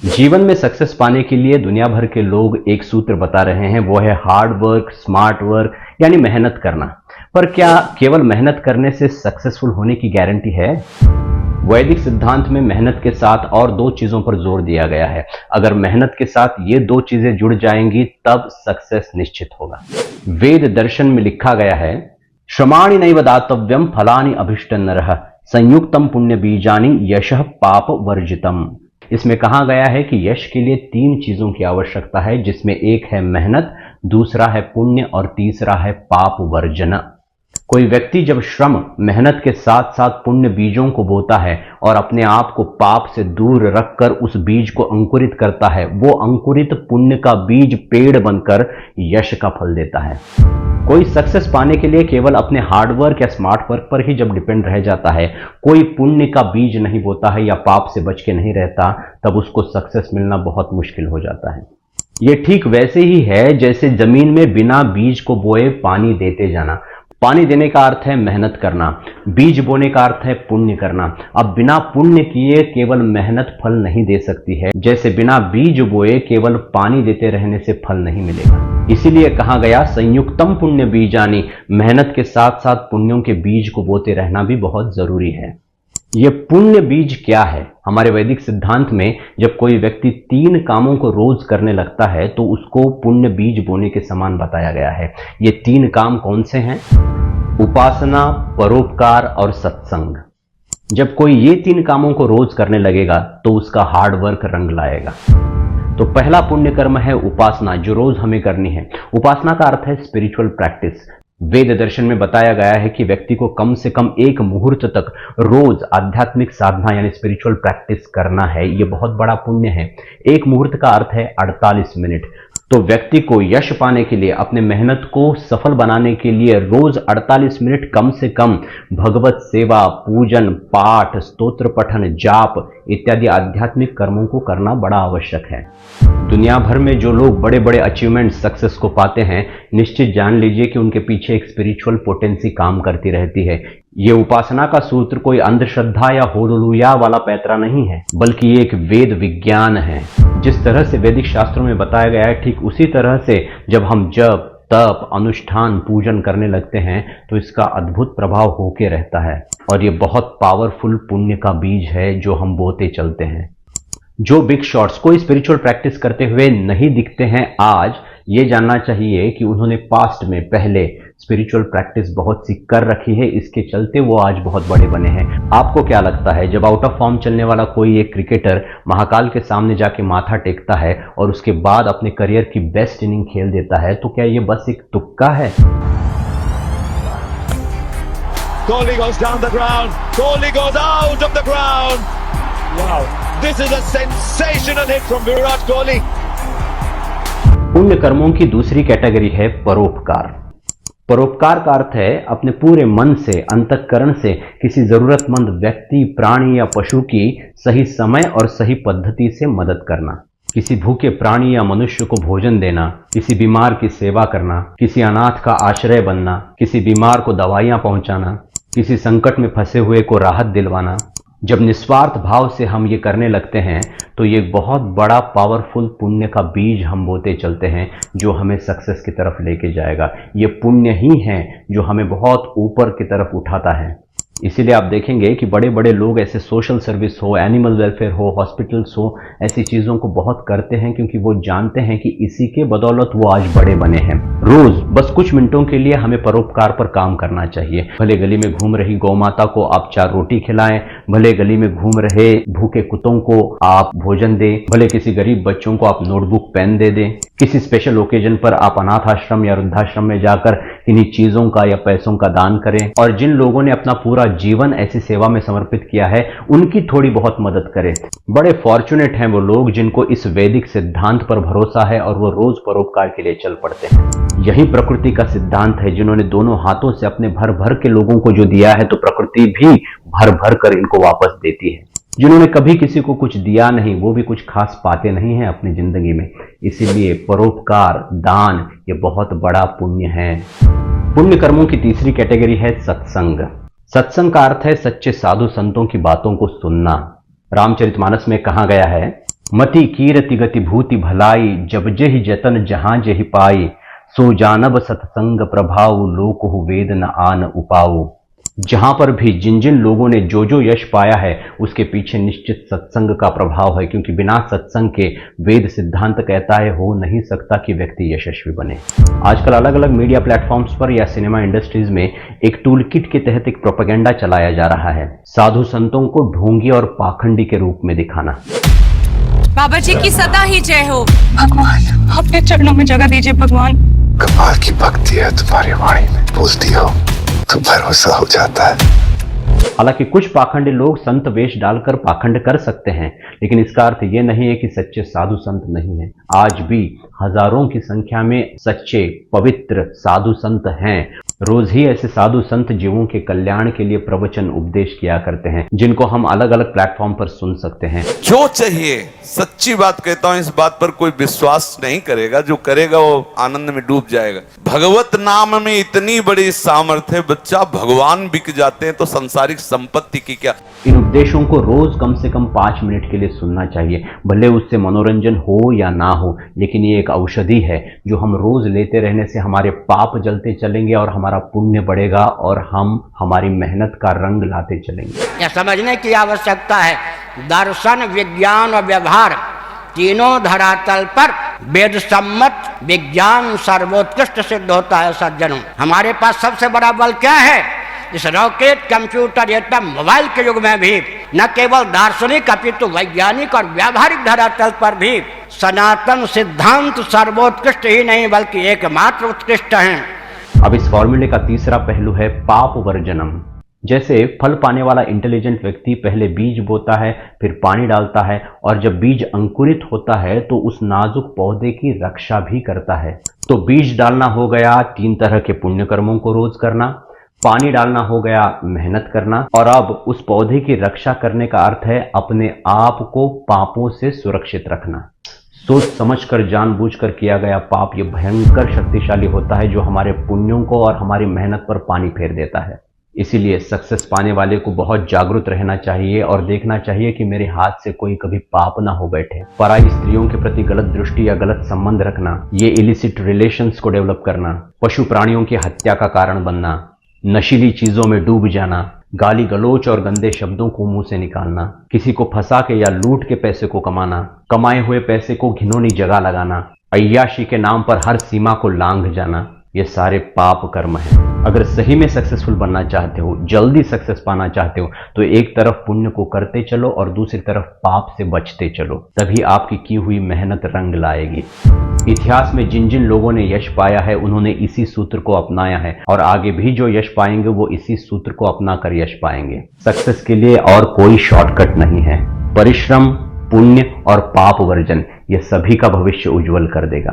जीवन में सक्सेस पाने के लिए दुनिया भर के लोग एक सूत्र बता रहे हैं, वो है हार्ड वर्क, स्मार्ट वर्क, यानी मेहनत करना। पर क्या केवल मेहनत करने से सक्सेसफुल होने की गारंटी है? वैदिक सिद्धांत में मेहनत के साथ और दो चीजों पर जोर दिया गया है। अगर मेहनत के साथ ये दो चीजें जुड़ जाएंगी तब सक्सेस निश्चित होगा। वेद दर्शन में लिखा गया है, श्रमाणि नैव दातव्यम फलानि अभिष्टन्नरः संयुक्तम पुण्य बीजानि यशः पाप वर्जितम। इसमें कहा गया है कि यश के लिए तीन चीजों की आवश्यकता है, जिसमें एक है मेहनत, दूसरा है पुण्य और तीसरा है पाप वर्जन। कोई व्यक्ति जब श्रम मेहनत के साथ साथ पुण्य बीजों को बोता है और अपने आप को पाप से दूर रखकर उस बीज को अंकुरित करता है, वो अंकुरित पुण्य का बीज पेड़ बनकर यश का फल देता है। कोई सक्सेस पाने के लिए केवल अपने हार्डवर्क या स्मार्ट वर्क पर ही जब डिपेंड रह जाता है, कोई पुण्य का बीज नहीं बोता है या पाप से बच के नहीं रहता, तब उसको सक्सेस मिलना बहुत मुश्किल हो जाता है। ये ठीक वैसे ही है जैसे जमीन में बिना बीज को बोए पानी देते जाना। पानी देने का अर्थ है मेहनत करना, बीज बोने का अर्थ है पुण्य करना। अब बिना पुण्य किए केवल मेहनत फल नहीं दे सकती है, जैसे बिना बीज बोए केवल पानी देते रहने से फल नहीं मिलेगा। इसीलिए कहा गया संयुक्तम पुण्य बीजानि, मेहनत के साथ साथ पुण्यों के बीज को बोते रहना भी बहुत जरूरी है। ये पुण्य बीज क्या है? हमारे वैदिक सिद्धांत में जब कोई व्यक्ति तीन कामों को रोज करने लगता है तो उसको पुण्य बीज बोने के समान बताया गया है। ये तीन काम कौन से हैं? उपासना, परोपकार और सत्संग। जब कोई ये तीन कामों को रोज करने लगेगा तो उसका हार्ड वर्क रंग लाएगा। तो पहला पुण्य कर्म है उपासना, जो रोज हमें करनी है। उपासना का अर्थ है स्पिरिचुअल प्रैक्टिस। वेद दर्शन में बताया गया है कि व्यक्ति को कम से कम एक मुहूर्त तक रोज आध्यात्मिक साधना यानी स्पिरिचुअल प्रैक्टिस करना है। यह बहुत बड़ा पुण्य है। एक मुहूर्त का अर्थ है 48 मिनट। तो व्यक्ति को यश पाने के लिए, अपने मेहनत को सफल बनाने के लिए रोज 48 मिनट कम से कम भगवत सेवा, पूजन, पाठ, स्तोत्र पठन, जाप इत्यादि आध्यात्मिक कर्मों को करना बड़ा आवश्यक है। दुनिया भर में जो लोग बड़े बड़े अचीवमेंट, सक्सेस को पाते हैं, निश्चित जान लीजिए कि उनके पीछे एक स्पिरिचुअल पोटेंसी काम करती रहती है। ये उपासना का सूत्र कोई अंधश्रद्धा या होलुलुया वाला पैतरा नहीं है, बल्कि ये एक वेद विज्ञान है। जिस तरह से वैदिक शास्त्रों में बताया गया है, ठीक उसी तरह से जब हम जप, तप, अनुष्ठान, पूजन करने लगते हैं तो इसका अद्भुत प्रभाव होके रहता है। और ये बहुत पावरफुल पुण्य का बीज है जो हम बोते चलते हैं। जो बिग शॉट्स कोई स्पिरिचुअल प्रैक्टिस करते हुए नहीं दिखते हैं आज, ये जानना चाहिए कि उन्होंने पास्ट में पहले स्पिरिचुअल प्रैक्टिस बहुत सी कर रखी है, इसके चलते वो आज बहुत बड़े बने हैं। आपको क्या लगता है, जब आउट ऑफ फॉर्म चलने वाला कोई एक क्रिकेटर महाकाल के सामने जाके माथा टेकता है और उसके बाद अपने करियर की बेस्ट इनिंग खेल देता है, तो क्या ये बस एक तुक्का है? Kohli goes down the ground. Kohli goes out of the ground. Wow. This is a sensational hit from Virat Kohli. पुण्य कर्मों की दूसरी कैटेगरी है परोपकार। परोपकार का अर्थ है अपने पूरे मन से, अंतःकरण से किसी जरूरतमंद व्यक्ति, प्राणी या पशु की सही समय और सही पद्धति से मदद करना। किसी भूखे प्राणी या मनुष्य को भोजन देना, किसी बीमार की सेवा करना, किसी अनाथ का आश्रय बनना, किसी बीमार को दवाइयां पहुंचाना, किसी संकट में फंसे हुए को राहत दिलवाना। जब निस्वार्थ भाव से हम ये करने लगते हैं तो ये बहुत बड़ा पावरफुल पुण्य का बीज हम बोते चलते हैं, जो हमें सक्सेस की तरफ लेके जाएगा। ये पुण्य ही है जो हमें बहुत ऊपर की तरफ उठाता है। इसीलिए आप देखेंगे कि बड़े बड़े लोग ऐसे सोशल सर्विस हो, एनिमल वेलफेयर हो, हॉस्पिटल्स हो, ऐसी चीज़ों को बहुत करते हैं क्योंकि वो जानते हैं कि इसी के बदौलत वो आज बड़े बने हैं। रोज बस कुछ मिनटों के लिए हमें परोपकार पर काम करना चाहिए। भले गली में घूम रही गौ माता को आप 4 रोटी खिलाएं, भले गली में घूम रहे भूखे कुत्तों को आप भोजन दें, भले किसी गरीब बच्चों को आप नोटबुक, पेन दे दें, किसी स्पेशल ओकेजन पर आप अनाथ आश्रम या वृद्धाश्रम में जाकर किन्हीं चीजों का या पैसों का दान करें। और जिन लोगों ने अपना पूरा जीवन ऐसी सेवा में समर्पित किया है, उनकी थोड़ी बहुत मदद करें। बड़े फॉर्चुनेट हैं वो लोग जिनको इस वैदिक सिद्धांत पर भरोसा है और वो रोज परोपकार के लिए चल पड़ते हैं। यही प्रकृति का सिद्धांत है। जिन्होंने दोनों हाथों से अपने भर भर के लोगों को जो दिया है, तो प्रकृति भी भर भर कर इनको वापस देती है। जिन्होंने कभी किसी को कुछ दिया नहीं, वो भी कुछ खास पाते नहीं हैं अपनी जिंदगी में। इसीलिए परोपकार, दान ये बहुत बड़ा पुण्य है। पुण्य कर्मों की तीसरी कैटेगरी है सत्संग। सत्संग का अर्थ है सच्चे साधु संतों की बातों को सुनना। रामचरितमानस में कहा गया है, मति कीरति गति भूति भलाई, जब जेहि जतन जहां जेहि पाई, सो जानब सत्संग प्रभाव, लोकहु वेद न आन उपाऊ। जहां पर भी जिन जिन लोगों ने जो जो यश पाया है उसके पीछे निश्चित सत्संग का प्रभाव है, क्योंकि बिना सत्संग के वेद सिद्धांत कहता है हो नहीं सकता कि व्यक्ति यशस्वी बने। आजकल अलग अलग मीडिया प्लेटफॉर्म्स पर या सिनेमा इंडस्ट्रीज में एक टूल किट के तहत एक प्रोपेगेंडा चलाया जा रहा है, साधु संतों को ढोंगी और पाखंडी के रूप में दिखाना। बाबा जी की सदा ही जय हो। भगवान अपने चरणों में जगह दीजिए भगवान। कमाल की भक्ति है तुम्हारी वाणी में, बोलती हो तो भरोसा हो जाता है। हालांकि कुछ पाखंडी लोग संत वेश डालकर पाखंड कर सकते हैं, लेकिन इसका अर्थ यह नहीं है कि सच्चे साधु संत नहीं हैं। आज भी हजारों की संख्या में सच्चे पवित्र साधु संत हैं। रोज ही ऐसे साधु संत जीवों के कल्याण के लिए प्रवचन उपदेश किया करते हैं, जिनको हम अलग अलग प्लेटफॉर्म पर सुन सकते हैं। जो चाहिए, सच्ची बात कहता हूं, इस बात पर कोई विश्वास नहीं करेगा, जो करेगा वो आनंद में डूब जाएगा। भगवत नाम में इतनी बड़ी सामर्थ्य है, बच्चा भगवान बिक जाते हैं तो संसारिक संपत्ति की क्या। इन उपदेशों को रोज कम से कम 5 मिनट के लिए सुनना चाहिए, भले उससे मनोरंजन हो या ना हो, लेकिन ये एक औषधि है जो हम रोज लेते रहने से हमारे पाप जलते चलेंगे और हमारा पुण्य बढ़ेगा और हम हमारी मेहनत का रंग लाते चलेंगे। यह समझने की आवश्यकता है, दर्शन विज्ञान और व्यवहार तीनों धरातल पर वेद सम्मत विज्ञान सर्वोत्कृष्ट सिद्ध होता है। सज्जनों, हमारे पास सबसे बड़ा बल क्या है? इस रॉकेट, कंप्यूटर, एटम, मोबाइल के युग में भी न केवल दार्शनिक अपितु वैज्ञानिक और व्यावहारिक धरातल पर भी सनातन सिद्धांत सर्वोत्कृष्ट ही नहीं बल्कि एकमात्र उत्कृष्ट हैं। अब इस फॉर्मूले का तीसरा पहलू है पाप वर्जनम। जैसे फल पाने वाला इंटेलिजेंट व्यक्ति पहले बीज बोता है, फिर पानी डालता है, और जब बीज अंकुरित होता है तो उस नाजुक पौधे की रक्षा भी करता है। तो बीज डालना हो गया 3 तरह के पुण्य कर्मों को रोज करना, पानी डालना हो गया मेहनत करना, और अब उस पौधे की रक्षा करने का अर्थ है अपने आप को पापों से सुरक्षित रखना। सोच समझकर जानबूझकर किया गया पाप ये भयंकर शक्तिशाली होता है, जो हमारे पुण्यों को और हमारी मेहनत पर पानी फेर देता है। इसीलिए सक्सेस पाने वाले को बहुत जागरूक रहना चाहिए और देखना चाहिए कि मेरे हाथ से कोई कभी पाप ना हो बैठे। पराई स्त्रियों के प्रति गलत दृष्टि या गलत संबंध रखना, ये इलिसिट रिलेशंस को डेवलप करना, पशु प्राणियों की हत्या का कारण बनना, नशीली चीजों में डूब जाना, गाली गलोच और गंदे शब्दों को मुंह से निकालना, किसी को फंसा के या लूट के पैसे को कमाना, कमाए हुए पैसे को घिनौनी जगह लगाना, अय्याशी के नाम पर हर सीमा को लांघ जाना, ये सारे पाप कर्म हैं। अगर सही में सक्सेसफुल बनना चाहते हो, जल्दी सक्सेस पाना चाहते हो, तो एक तरफ पुण्य को करते चलो और दूसरी तरफ पाप से बचते चलो, तभी आपकी की हुई मेहनत रंग लाएगी। इतिहास में जिन जिन लोगों ने यश पाया है उन्होंने इसी सूत्र को अपनाया है, और आगे भी जो यश पाएंगे वो इसी सूत्र को अपनाकर यश पाएंगे। सक्सेस के लिए और कोई शॉर्टकट नहीं है। परिश्रम, पुण्य और पाप वर्जन, ये सभी का भविष्य उज्जवल कर देगा।